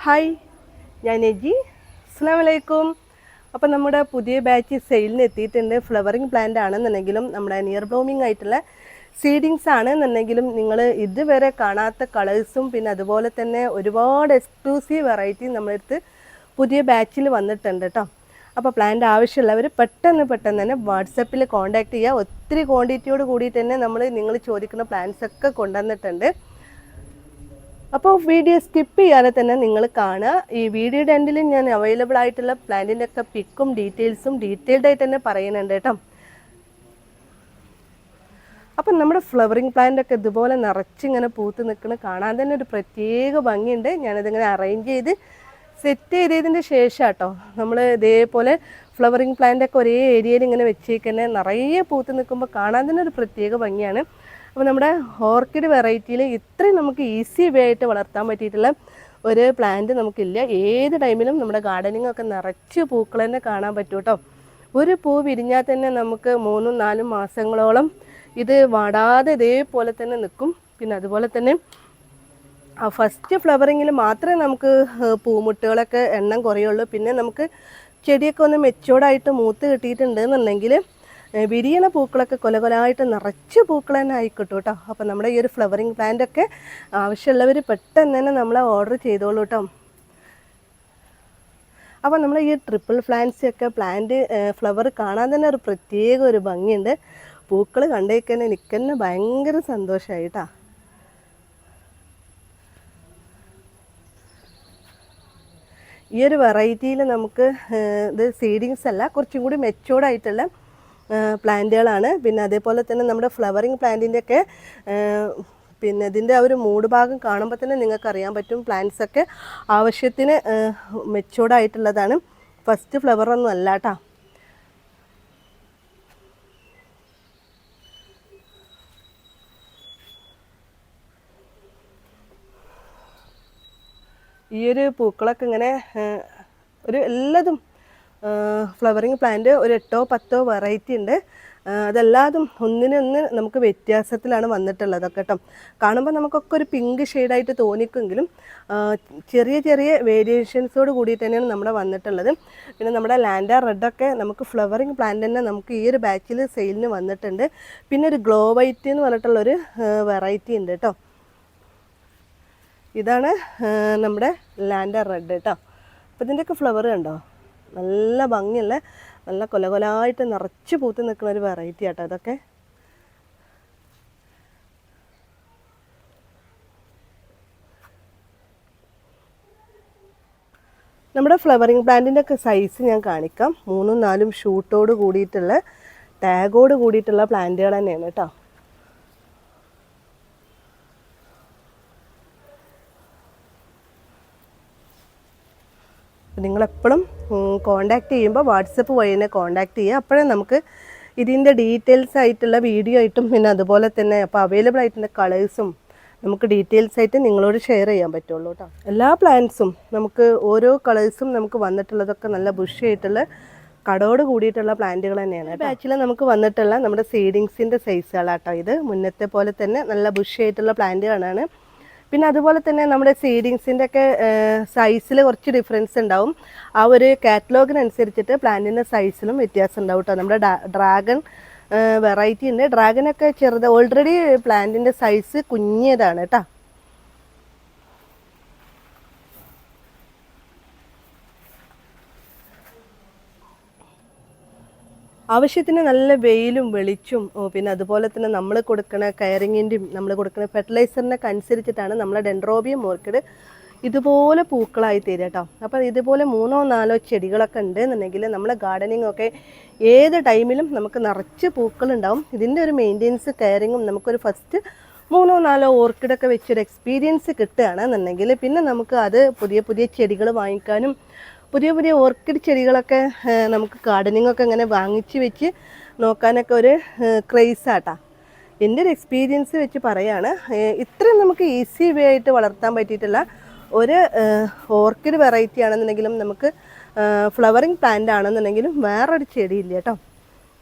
Hi, ഞാൻ AG. അസ്സലാമു അലൈക്കും. അപ്പോൾ നമ്മുടെ പുതിയ ബാച്ച് സെയിലിന് എത്തിയിട്ടുണ്ട്. ഫ്ലവറിങ് പ്ലാന്റ് ആണെന്നുണ്ടെങ്കിലും നമ്മുടെ നിയർ ബ്ലൂമിങ് ആയിട്ടുള്ള സീഡിങ്സ് ആണെന്നുണ്ടെങ്കിലും നിങ്ങൾ ഇതുവരെ കാണാത്ത കളേഴ്സും പിന്നെ അതുപോലെ തന്നെ ഒരുപാട് എക്സ്ക്ലൂസീവ് വെറൈറ്റി നമ്മളടുത്ത് പുതിയ ബാച്ചിൽ വന്നിട്ടുണ്ട് കേട്ടോ. അപ്പോൾ പ്ലാന്റ് ആവശ്യമുള്ളവർ പെട്ടെന്ന് തന്നെ വാട്സപ്പിൽ കോൺടാക്ട് ചെയ്യുക. ഒത്തിരി ക്വാണ്ടിറ്റിയോട് കൂടിയിട്ട് തന്നെ നിങ്ങൾ ചോദിക്കുന്ന പ്ലാന്റ്സ് ഒക്കെ കൊണ്ടുവന്നിട്ടുണ്ട്. അപ്പോൾ വീഡിയോ സ്കിപ്പ് ചെയ്യാതെ തന്നെ നിങ്ങൾ കാണുക. ഈ വീഡിയോയുടെ എൻഡിൽ ഞാൻ അവൈലബിൾ ആയിട്ടുള്ള പ്ലാന്റിൻ്റെ ഒക്കെ പിക്കും ഡീറ്റെയിൽസും ഡീറ്റെയിൽഡ് ആയിട്ട് തന്നെ പറയുന്നുണ്ട് കേട്ടോ. അപ്പം നമ്മുടെ ഫ്ലവറിങ് പ്ലാന്റ് ഒക്കെ ഇതുപോലെ നിറച്ചിങ്ങനെ പൂത്ത് നിൽക്കുന്നത് കാണാൻ തന്നെ ഒരു പ്രത്യേക ഭംഗിയുണ്ട്. ഞാനതിങ്ങനെ അറേഞ്ച് ചെയ്ത് സെറ്റ് ചെയ്തതിൻ്റെ ശേഷം കേട്ടോ നമ്മൾ ഇതേപോലെ ഫ്ലവറിങ് പ്ലാന്റ് ഒക്കെ ഒരേ ഏരിയയിൽ ഇങ്ങനെ വെച്ചേക്കുന്നത് നിറയെ പൂത്ത് നിൽക്കുമ്പോൾ കാണാൻ തന്നെ ഒരു പ്രത്യേക ഭംഗിയാണ്. അപ്പോൾ നമ്മുടെ ഓർക്കിഡ് വെറൈറ്റിയിൽ ഇത്രയും നമുക്ക് ഈസി വേ ആയിട്ട് വളർത്താൻ പറ്റിയിട്ടുള്ള ഒരു പ്ലാന്റ് നമുക്കില്ല. ഏത് ടൈമിലും നമ്മുടെ ഗാർഡനിങ് ഒക്കെ നിറച്ച് പൂക്കൾ തന്നെ കാണാൻ പറ്റും കേട്ടോ. ഒരു പൂ വിരിഞ്ഞാൽ തന്നെ നമുക്ക് 3-4 മാസങ്ങളോളം ഇത് വാടാതെ ഇതേപോലെ തന്നെ നിൽക്കും. പിന്നെ അതുപോലെ തന്നെ ഫസ്റ്റ് ഫ്ലവറിങ്ങിൽ മാത്രമേ നമുക്ക് പൂമുട്ടുകളൊക്കെ എണ്ണം കുറയുള്ളൂ. പിന്നെ നമുക്ക് ചെടിയൊക്കെ ഒന്ന് മെച്ചോർഡായിട്ട് മൂത്ത് കിട്ടിയിട്ടുണ്ട് എന്നുണ്ടെങ്കിൽ വിരിയണ പൂക്കളൊക്കെ കൊലകൊലായിട്ട് നിറച്ച് പൂക്കൾ തന്നെ ആയിക്കോട്ടു കേട്ടോ. അപ്പോൾ നമ്മുടെ ഈ ഒരു ഫ്ലവറിങ് പ്ലാന്റൊക്കെ ആവശ്യമുള്ളവർ പെട്ടെന്ന് തന്നെ നമ്മളെ ഓർഡർ ചെയ്തോളൂ കേട്ടോ. അപ്പോൾ നമ്മൾ ഈ ട്രിപ്പിൾ ഫ്ലാൻസി പ്ലാന്റ് ഫ്ലവർ കാണാൻ തന്നെ ഒരു പ്രത്യേക ഒരു ഭംഗിയുണ്ട്. പൂക്കൾ കണ്ടേക്കന്നെ എനിക്കന്നെ ഭയങ്കര സന്തോഷമായി കേട്ടോ. ഈ ഒരു വെറൈറ്റിയിൽ നമുക്ക് ഇത് സീഡിങ്സ് അല്ല, കുറച്ചും കൂടി മെച്ചോർഡായിട്ടുള്ള പ്ലാന്റുകളാണ്. പിന്നെ അതേപോലെ തന്നെ നമ്മുടെ ഫ്ലവറിങ് പ്ലാന്റിൻ്റെയൊക്കെ പിന്നെ ഇതിൻ്റെ ആ ഒരു മൂട് ഭാഗം കാണുമ്പോൾ തന്നെ നിങ്ങൾക്ക് അറിയാൻ പറ്റും പ്ലാന്റ്സൊക്കെ ആവശ്യത്തിന് മെച്ചോർഡായിട്ടുള്ളതാണ്. ഫസ്റ്റ് ഫ്ലവറൊന്നും അല്ല കേട്ടോ. ഈ ഒരു പൂക്കളൊക്കെ ഇങ്ങനെ ഒരു എല്ലാതും ഫ്ലവറിങ് പ്ലാന്റ് ഒരു 8-10 വെറൈറ്റി ഉണ്ട്. അതെല്ലാതും ഒന്നിനൊന്ന് നമുക്ക് വ്യത്യാസത്തിലാണ് വന്നിട്ടുള്ളതൊക്കെ കേട്ടോ. കാണുമ്പോൾ നമുക്കൊക്കെ ഒരു പിങ്ക് ഷെയ്ഡായിട്ട് തോന്നിക്കുമെങ്കിലും ചെറിയ ചെറിയ വേരിയേഷൻസോട് കൂടിയിട്ട് തന്നെയാണ് നമ്മുടെ വന്നിട്ടുള്ളത്. പിന്നെ നമ്മുടെ ലാൻഡ റെഡൊക്കെ നമുക്ക് ഫ്ലവറിങ് പ്ലാന്റ് തന്നെ നമുക്ക് ഈ ഒരു ബാച്ചിൽ സെയിലിന് വന്നിട്ടുണ്ട്. പിന്നെ ഒരു ഗ്ലോ വൈറ്റ് എന്ന് പറഞ്ഞിട്ടുള്ളൊരു വെറൈറ്റി ഉണ്ട് കേട്ടോ. ഇതാണ് നമ്മുടെ ലാൻഡ റെഡ് കേട്ടോ. അപ്പോൾ ഇതിൻ്റെയൊക്കെ ഫ്ലവർ കണ്ടോ, നല്ല ഭംഗിയുള്ള നല്ല കൊലകൊലായിട്ട് നിറച്ച് പൂത്ത് നിൽക്കുന്ന ഒരു വെറൈറ്റി ആട്ടോ ഇതൊക്കെ. നമ്മുടെ ഫ്ലവറിങ് പ്ലാന്റിൻ്റെ ഒക്കെ സൈസ് ഞാൻ കാണിക്കാം. 3-4 ഷൂട്ടോട് കൂടിയിട്ടുള്ള ടാഗോട് കൂടിയിട്ടുള്ള പ്ലാന്റുകൾ തന്നെയാണ് കേട്ടോ. നിങ്ങളെപ്പോഴും കോണ്ടാക്ട് ചെയ്യുമ്പോൾ വാട്സപ്പ് വഴി തന്നെ കോണ്ടാക്ട് ചെയ്യുക. അപ്പോഴേ നമുക്ക് ഇതിൻ്റെ ഡീറ്റെയിൽസ് ആയിട്ടുള്ള വീഡിയോ ആയിട്ടും പിന്നെ അതുപോലെ തന്നെ അപ്പോൾ അവൈലബിൾ ആയിട്ടുള്ള കളേഴ്സും നമുക്ക് ഡീറ്റെയിൽസ് ആയിട്ട് നിങ്ങളോട് ഷെയർ ചെയ്യാൻ പറ്റുള്ളൂ കേട്ടോ. എല്ലാ പ്ലാന്റ്സും നമുക്ക് ഓരോ കളേഴ്സും നമുക്ക് വന്നിട്ടുള്ളതൊക്കെ നല്ല ബുഷ് ആയിട്ടുള്ള കടോട് കൂടിയിട്ടുള്ള പ്ലാന്റുകൾ തന്നെയാണ്. ബാച്ചിൽ നമുക്ക് വന്നിട്ടുള്ള നമ്മുടെ സീഡിങ്സിൻ്റെ സൈസുകളാട്ടോ ഇത്. മുന്നത്തെ പോലെ തന്നെ നല്ല ബുഷ് ആയിട്ടുള്ള പ്ലാന്റുകളാണ്. പിന്നെ അതുപോലെ തന്നെ നമ്മുടെ സീഡിങ്സിൻ്റെ ഒക്കെ സൈസിൽ കുറച്ച് ഡിഫറൻസ് ഉണ്ടാവും. ആ ഒരു കാറ്റലോഗിനനുസരിച്ചിട്ട് പ്ലാന്റിൻ്റെ സൈസിലും വ്യത്യാസം ഉണ്ടാവും കേട്ടോ. നമ്മുടെ ഡ്രാഗൺ വെറൈറ്റി ഉണ്ട്. ഡ്രാഗനൊക്കെ ചെറുത് ഓൾറെഡി പ്ലാന്റിൻ്റെ സൈസ് കുഞ്ഞതാണ് കേട്ടോ. ആവശ്യത്തിന് നല്ല വെയിലും വെളിച്ചും പിന്നെ അതുപോലെ തന്നെ നമ്മൾ കൊടുക്കുന്ന കെയറിങ്ങിൻ്റെയും നമ്മൾ കൊടുക്കുന്ന ഫെർട്ടിലൈസറിനൊക്കെ അനുസരിച്ചിട്ടാണ് നമ്മളെ ഡെൻഡ്രോബിയം ഓർക്കിഡ് ഇതുപോലെ പൂക്കളായി തരിക കേട്ടോ. അപ്പോൾ ഇതുപോലെ 3-4 ചെടികളൊക്കെ ഉണ്ട് എന്നുണ്ടെങ്കിൽ നമ്മളെ ഗാർഡനിങ് ഒക്കെ ഏത് ടൈമിലും നമുക്ക് നിറച്ച് പൂക്കളുണ്ടാവും. ഇതിൻ്റെ ഒരു മെയിൻ്റെനൻസ് കെയറിങ്ങും നമുക്കൊരു ഫസ്റ്റ് 3-4 ഓർക്കിഡൊക്കെ വെച്ചൊരു എക്സ്പീരിയൻസ് കിട്ടുകയാണെന്നുണ്ടെങ്കിൽ പിന്നെ നമുക്ക് അത് പുതിയ ചെടികൾ വാങ്ങിക്കാനും പുതിയ ഓർക്കിഡ് ചെടികളൊക്കെ നമുക്ക് ഗാർഡനിങ് ഒക്കെ ഇങ്ങനെ വാങ്ങിച്ച് വെച്ച് നോക്കാനൊക്കെ ഒരു ക്രേസാട്ടാ. എൻ്റെ ഒരു എക്സ്പീരിയൻസ് വെച്ച് പറയാണ്. ഇത്രയും നമുക്ക് ഈസി വേ ആയിട്ട് വളർത്താൻ പറ്റിയിട്ടുള്ള ഒരു ഓർക്കിഡ് വെറൈറ്റി ആണെന്നുണ്ടെങ്കിലും നമുക്ക് ഫ്ലവറിങ് പ്ലാന്റ് ആണെന്നുണ്ടെങ്കിലും വേറൊരു ചെടിയില്ല കേട്ടോ.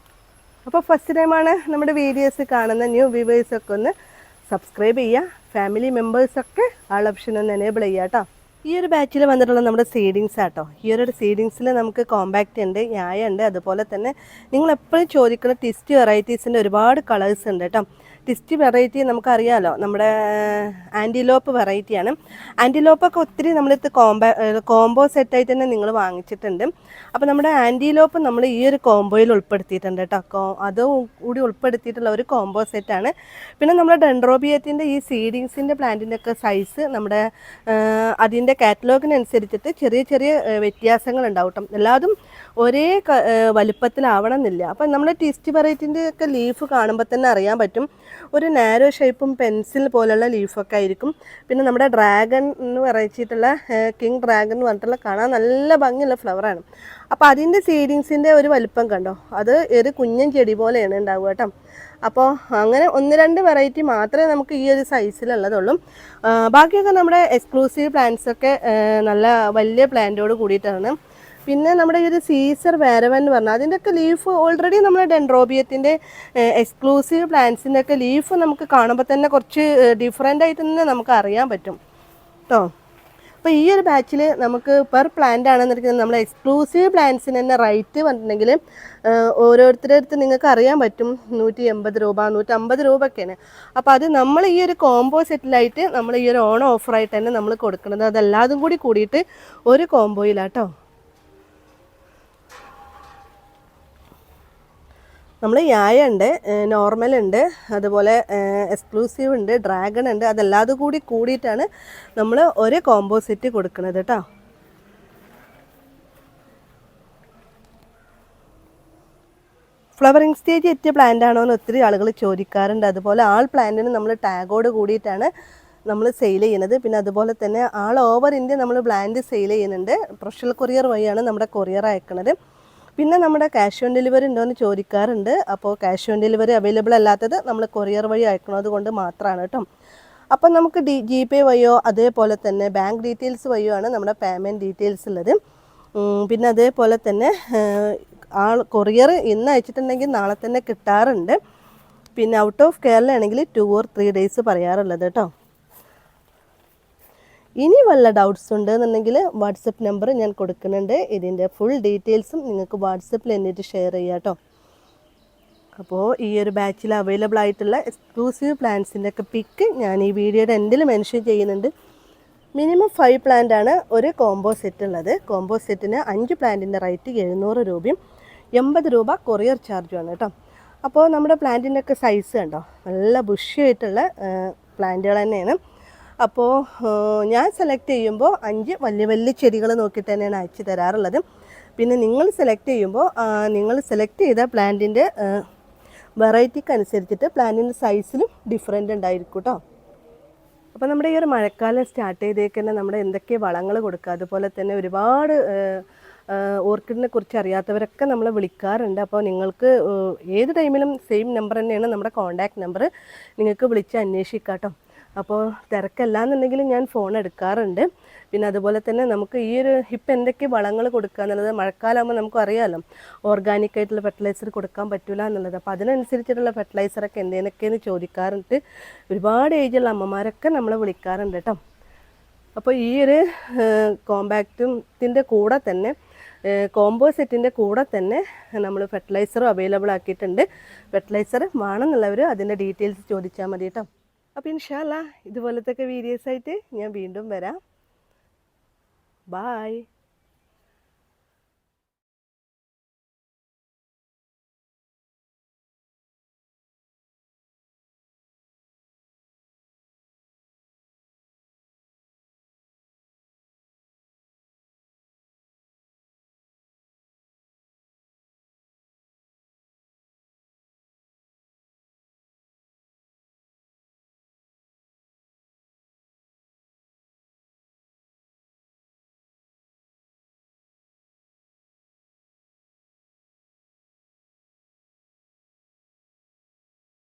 അപ്പോൾ ഫസ്റ്റ് ടൈമാണ് നമ്മുടെ വീഡിയോസ് കാണുന്ന ന്യൂ വ്യൂവേഴ്സൊക്കെ ഒന്ന് സബ്സ്ക്രൈബ് ചെയ്യുക. ഫാമിലി മെമ്പേഴ്സൊക്കെ ആൾ ഓപ്ഷൻ ഒന്ന് എനേബിൾ ചെയ്യുക കേട്ടോ. ഈ ഒരു ബാച്ചിൽ വന്നിട്ടുള്ള നമ്മുടെ സീഡിങ്സ് ആട്ടോ. ഈ ഒരു സീഡിങ്സിൽ നമുക്ക് കോമ്പാക്റ്റ് ഉണ്ട്, ന്യായ ഉണ്ട്, അതുപോലെ തന്നെ നിങ്ങൾ എപ്പോഴും ചോദിക്കുന്ന ട്വിസ്റ്റ് വെറൈറ്റീസിൻ്റെ ഒരുപാട് കളേഴ്സ് ഉണ്ട് കേട്ടോ. ട്വിസ്റ്റ് വെറൈറ്റി നമുക്കറിയാമല്ലോ, നമ്മുടെ ആൻറ്റിലോപ്പ് വെറൈറ്റിയാണ്. ആൻറ്റിലോപ്പൊക്കെ ഒത്തിരി നമ്മളിത് കോംബോ സെറ്റായിട്ട് തന്നെ നിങ്ങൾ വാങ്ങിച്ചിട്ടുണ്ട്. അപ്പോൾ നമ്മുടെ ആൻറ്റിലോപ്പ് നമ്മൾ ഈ ഒരു കോംബോയിൽ ഉൾപ്പെടുത്തിയിട്ടുണ്ട് കേട്ടോ. അത് കൂടി ഉൾപ്പെടുത്തിയിട്ടുള്ള ഒരു കോംബോ സെറ്റാണ്. പിന്നെ നമ്മുടെ ഡെൻഡ്രോബിയത്തിൻ്റെ ഈ സീഡിങ്സിൻ്റെ പ്ലാന്റിൻ്റെ ഒക്കെ സൈസ് നമ്മുടെ അതിൻ്റെ കാറ്റലോഗിനനുസരിച്ചിട്ട് ചെറിയ ചെറിയ വ്യത്യാസങ്ങൾ ഉണ്ടാവും കേട്ടോ. എല്ലാതും ഒരേ വലുപ്പത്തിലാവണം എന്നില്ല. അപ്പം നമ്മൾ ട്വിസ്റ്റ് വെറൈറ്റിൻ്റെ ഒക്കെ ലീഫ് കാണുമ്പോൾ തന്നെ അറിയാൻ പറ്റും, ഒരു നാരോ ഷേപ്പും പെൻസിൽ പോലുള്ള ലീഫൊക്കെ ആയിരിക്കും. പിന്നെ നമ്മുടെ ഡ്രാഗൺ എന്ന് പറയിച്ചിട്ടുള്ള കിങ് ഡ്രാഗൺ എന്ന് പറഞ്ഞിട്ടുള്ള കാണാൻ നല്ല ഭംഗിയുള്ള ഫ്ലവറാണ്. അപ്പോൾ അതിൻ്റെ സീഡിങ്സിൻ്റെ ഒരു വലുപ്പം കണ്ടോ, അത് ഒരു കുഞ്ഞൻ ചെടി പോലെയാണ് ഉണ്ടാവുക കേട്ടോ. അപ്പോൾ അങ്ങനെ 1-2 വെറൈറ്റി മാത്രമേ നമുക്ക് ഈ ഒരു സൈസിലുള്ളതുള്ളൂ. ബാക്കിയൊക്കെ നമ്മുടെ എക്സ്ക്ലൂസീവ് പ്ലാന്റ്സൊക്കെ നല്ല വലിയ പ്ലാന്റോട് കൂടിയിട്ടാണ്. പിന്നെ നമ്മുടെ ഈ ഒരു സീസർ വാരവൻ എന്ന് പറഞ്ഞാൽ അതിൻ്റെയൊക്കെ ലീഫ് ഓൾറെഡി നമ്മുടെ ഡെൻഡ്രോബിയത്തിൻ്റെ എക്സ്ക്ലൂസീവ് പ്ലാന്റ്സിൻ്റെ ഒക്കെ ലീഫ് നമുക്ക് കാണുമ്പോൾ തന്നെ കുറച്ച് ഡിഫറെൻ്റ് ആയിട്ട് തന്നെ നമുക്ക് അറിയാൻ പറ്റും കേട്ടോ. അപ്പോൾ ഈ ഒരു ബാച്ചിൽ നമുക്ക് പെർ പ്ലാന്റ് ആണെന്നിരിക്കുന്നത് നമ്മൾ എക്സ്ക്ലൂസീവ് പ്ലാന്റ്സിന് തന്നെ റേറ്റ് പറഞ്ഞിട്ടുണ്ടെങ്കിൽ ഓരോരുത്തരുടെ അടുത്ത് നിങ്ങൾക്ക് അറിയാൻ പറ്റും 180 രൂപ 150 രൂപ ഒക്കെയാണ്. അപ്പോൾ അത് നമ്മൾ ഈ ഒരു കോംബോ സെറ്റിലായിട്ട് നമ്മൾ ഈ ഒരു ഓണം ഓഫറായിട്ട് തന്നെ നമ്മൾ കൊടുക്കുന്നത്, അതെല്ലാതും കൂടി കൂടിയിട്ട് ഒരു കോംബോയിലാട്ടോ. നമ്മൾ യായ ഉണ്ട്, നോർമൽ ഉണ്ട്, അതുപോലെ എക്സ്ക്ലൂസീവ് ഉണ്ട്, ഡ്രാഗൺ ഉണ്ട്, അതെല്ലാതും കൂടി കൂടിയിട്ടാണ് നമ്മൾ ഒരു കോംബോ സെറ്റ് കൊടുക്കുന്നത് കേട്ടോ. ഫ്ലവറിങ് സ്റ്റേജ് എത്തിയ പ്ലാന്റ് ആണോ എന്ന് ഒത്തിരി ആളുകൾ ചോദിക്കാറുണ്ട്. അതുപോലെ ആൾ പ്ലാന്റിന് നമ്മൾ ടാഗോട് കൂടിയിട്ടാണ് നമ്മൾ സെയിൽ ചെയ്യുന്നത്. പിന്നെ അതുപോലെ തന്നെ ആൾ ഓവർ ഇന്ത്യ നമ്മൾ പ്ലാന്റ് സെയിൽ ചെയ്യുന്നുണ്ട്. പ്രൊഫഷണൽ കൊറിയർ വഴിയാണ് നമ്മുടെ കൊറിയർ അയക്കുന്നത്. പിന്നെ നമ്മുടെ ക്യാഷ് ഓൺ ഡെലിവറി ഉണ്ടോ എന്ന് ചോദിക്കാറുണ്ട്. അപ്പോൾ ക്യാഷ് ഓൺ ഡെലിവറി അവൈലബിൾ അല്ലാത്തത് നമ്മൾ കൊറിയർ വഴി അയക്കുന്നത് കൊണ്ട് മാത്രമാണ് കേട്ടോ. അപ്പം നമുക്ക് GPay വഴിയോ അതേപോലെ തന്നെ ബാങ്ക് ഡീറ്റെയിൽസ് വഴിയോ ആണ് നമ്മുടെ പേയ്മെൻറ്റ് ഡീറ്റെയിൽസ് ഉള്ളത്. പിന്നെ അതേപോലെ തന്നെ കൊറിയർ ഇന്ന് അയച്ചിട്ടുണ്ടെങ്കിൽ നാളെ തന്നെ കിട്ടാറുണ്ട്. പിന്നെ ഔട്ട് ഓഫ് കേരള ആണെങ്കിൽ 2 or 3 days പറയാറുള്ളത് കേട്ടോ. ഇനി വല്ല ഡൗട്ട്സ് ഉണ്ടെന്നുണ്ടെങ്കിൽ വാട്സപ്പ് നമ്പർ ഞാൻ കൊടുക്കുന്നുണ്ട്. ഇതിൻ്റെ ഫുൾ ഡീറ്റെയിൽസും നിങ്ങൾക്ക് വാട്സപ്പിൽ എന്നിട്ട് ഷെയർ ചെയ്യാം കേട്ടോ. അപ്പോൾ ഈ ഒരു ബാച്ചിൽ അവൈലബിൾ ആയിട്ടുള്ള എക്സ്ക്ലൂസീവ് പ്ലാന്റ്സിൻ്റെ ഒക്കെ പിക്ക് ഞാൻ ഈ വീഡിയോയുടെ എൻഡിൽ മെൻഷൻ ചെയ്യുന്നുണ്ട്. മിനിമം 5 പ്ലാന്റ് ആണ് ഒരു കോംബോ സെറ്റ് ഉള്ളത്. കോംബോ സെറ്റിന് 5 പ്ലാന്റിൻ്റെ റേറ്റ് 700 രൂപയും 80 രൂപ കൊറിയർ ചാർജുമാണ് കേട്ടോ. അപ്പോൾ നമ്മുടെ പ്ലാന്റിൻ്റെ ഒക്കെ സൈസ് കണ്ടോ, നല്ല ബുഷിയായിട്ടുള്ള പ്ലാന്റുകൾ തന്നെയാണ്. അപ്പോൾ ഞാൻ സെലക്ട് ചെയ്യുമ്പോൾ 5 വലിയ വലിയ ചെടികൾ നോക്കിയിട്ട് തന്നെയാണ് അയച്ചു തരാറുള്ളത്. പിന്നെ നിങ്ങൾ സെലക്ട് ചെയ്യുമ്പോൾ നിങ്ങൾ സെലക്ട് ചെയ്ത പ്ലാന്റിൻ്റെ വെറൈറ്റിക്ക് അനുസരിച്ചിട്ട് പ്ലാന്റിൻ്റെ സൈസിലും ഡിഫറെൻ്റ് ഉണ്ടായിരിക്കും കേട്ടോ. അപ്പോൾ നമ്മുടെ ഈ ഒരു മഴക്കാലം സ്റ്റാർട്ട് ചെയ്തേക്ക് തന്നെ നമ്മുടെ എന്തൊക്കെ വളങ്ങൾ കൊടുക്കുക, അതുപോലെ തന്നെ ഒരുപാട് ഓർക്കിഡിനെ കുറിച്ച് അറിയാത്തവരൊക്കെ നമ്മളെ വിളിക്കാറുണ്ട്. അപ്പോൾ നിങ്ങൾക്ക് ഏത് ടൈമിലും സെയിം നമ്പർ തന്നെയാണ് നമ്മുടെ കോൺടാക്റ്റ് നമ്പർ, നിങ്ങൾക്ക് വിളിച്ച് അന്വേഷിക്കാം കേട്ടോ. അപ്പോൾ തിരക്കല്ലാന്നുണ്ടെങ്കിൽ ഞാൻ ഫോൺ എടുക്കാറുണ്ട്. പിന്നെ അതുപോലെ തന്നെ നമുക്ക് ഈ ഒരു ഇപ്പം എന്തൊക്കെ വളങ്ങൾ കൊടുക്കുക എന്നുള്ളത് മഴക്കാലമാകുമ്പോൾ നമുക്ക് അറിയാമല്ലോ, ഓർഗാനിക്കായിട്ടുള്ള ഫെർട്ടിലൈസർ കൊടുക്കാൻ പറ്റില്ല എന്നുള്ളത്. അപ്പോൾ അതിനനുസരിച്ചിട്ടുള്ള ഫെർട്ടിലൈസറൊക്കെ എന്തെന്നൊക്കെയെന്ന് ചോദിക്കാറുണ്ട്. ഒരുപാട് ഏജുള്ള അമ്മമാരൊക്കെ നമ്മളെ വിളിക്കാറുണ്ട് കേട്ടോ. അപ്പോൾ ഈ ഒരു കോമ്പാക്റ്റിൻ്റെ കൂടെ തന്നെ കോംബോ സെറ്റിൻ്റെ കൂടെ തന്നെ നമ്മൾ ഫെർട്ടിലൈസറും അവൈലബിൾ ആക്കിയിട്ടുണ്ട്. ഫെർട്ടിലൈസർ വേണമെന്നുള്ളവർ അതിൻ്റെ ഡീറ്റെയിൽസ് ചോദിച്ചാൽ മതി കേട്ടോ. അപ്പോൾ ഇൻഷാ അല്ലാ ഇതുപോലത്തെ വീഡിയോസായിട്ട് ഞാൻ വീണ്ടും വരാം. ബായ്.